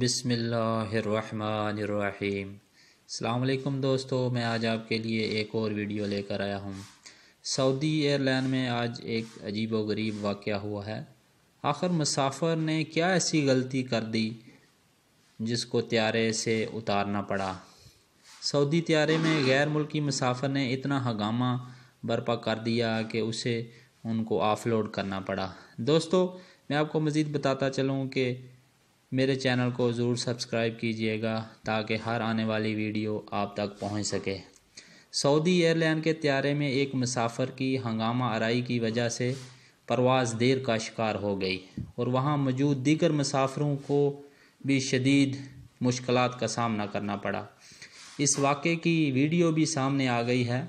بسم اللہ الرحمن الرحیم۔ السلام علیکم دوستو، میں آج آپ کے لیے ایک اور ویڈیو لے کر آیا ہوں۔ سعودی ایئر لائن میں آج ایک عجیب و غریب واقعہ ہوا ہے۔ آخر مسافر نے کیا ایسی غلطی کر دی جس کو طیارے سے اتارنا پڑا؟ سعودی طیارے میں غیر ملکی مسافر نے اتنا ہنگامہ برپا کر دیا کہ اسے ان کو آف لوڈ کرنا پڑا۔ دوستو، میں آپ کو مزید بتاتا چلوں کہ میرے چینل کو ضرور سبسکرائب کیجئے گا تاکہ ہر آنے والی ویڈیو آپ تک پہنچ سکے۔ سعودی ایئر لائن کے طیارے میں ایک مسافر کی ہنگامہ آرائی کی وجہ سے پرواز دیر کا شکار ہو گئی اور وہاں موجود دیگر مسافروں کو بھی شدید مشکلات کا سامنا کرنا پڑا۔ اس واقعے کی ویڈیو بھی سامنے آ گئی ہے۔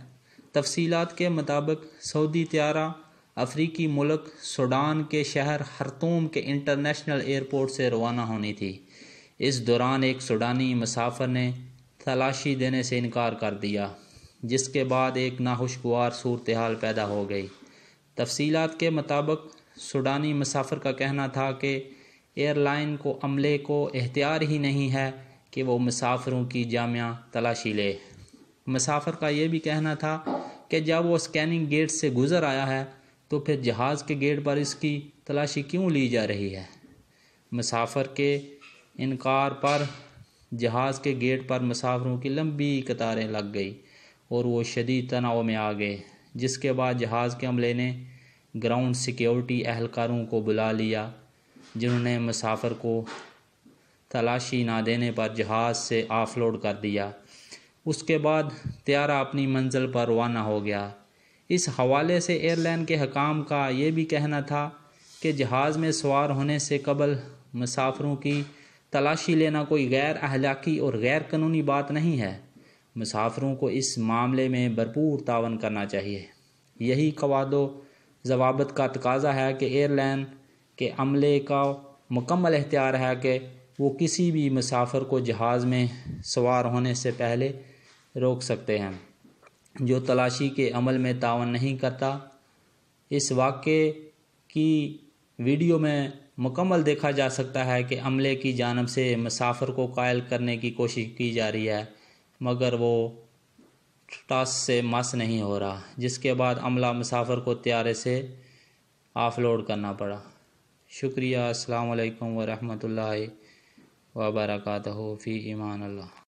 تفصیلات کے مطابق سعودی طیارہ افریقی ملک سوڈان کے شہر خرطوم کے انٹرنیشنل ایئرپورٹ سے روانہ ہونی تھی۔ اس دوران ایک سوڈانی مسافر نے تلاشی دینے سے انکار کر دیا، جس کے بعد ایک ناخوشگوار صورتحال پیدا ہو گئی۔ تفصیلات کے مطابق سوڈانی مسافر کا کہنا تھا کہ ایئر لائن کو عملے کو اختیار ہی نہیں ہے کہ وہ مسافروں کی جامع تلاشی لے۔ مسافر کا یہ بھی کہنا تھا کہ جب وہ اسکیننگ گیٹ سے گزر آیا ہے تو پھر جہاز کے گیٹ پر اس کی تلاشی کیوں لی جا رہی ہے؟ مسافر کے انکار پر جہاز کے گیٹ پر مسافروں کی لمبی قطاریں لگ گئی اور وہ شدید تناؤ میں آ گئے، جس کے بعد جہاز کے عملے نے گراؤنڈ سیکیورٹی اہلکاروں کو بلا لیا، جنہوں نے مسافر کو تلاشی نہ دینے پر جہاز سے آف لوڈ کر دیا۔ اس کے بعد طیارہ اپنی منزل پر روانہ ہو گیا۔ اس حوالے سے ایئر لائن کے حکام کا یہ بھی کہنا تھا کہ جہاز میں سوار ہونے سے قبل مسافروں کی تلاشی لینا کوئی غیر اخلاقی اور غیر قانونی بات نہیں ہے۔ مسافروں کو اس معاملے میں بھرپور تعاون کرنا چاہیے۔ یہی قواعد و ضوابط کا تقاضا ہے کہ ایئر لائن کے عملے کا مکمل اختیار ہے کہ وہ کسی بھی مسافر کو جہاز میں سوار ہونے سے پہلے روک سکتے ہیں جو تلاشی کے عمل میں تعاون نہیں کرتا۔ اس واقعے کی ویڈیو میں مکمل دیکھا جا سکتا ہے کہ عملے کی جانب سے مسافر کو قائل کرنے کی کوشش کی جا رہی ہے، مگر وہ ٹاس سے مس نہیں ہو رہا، جس کے بعد عملہ مسافر کو طیارے سے آف لوڈ کرنا پڑا۔ شکریہ۔ السلام علیکم ورحمۃ اللہ وبرکاتہ۔ فی امان اللہ۔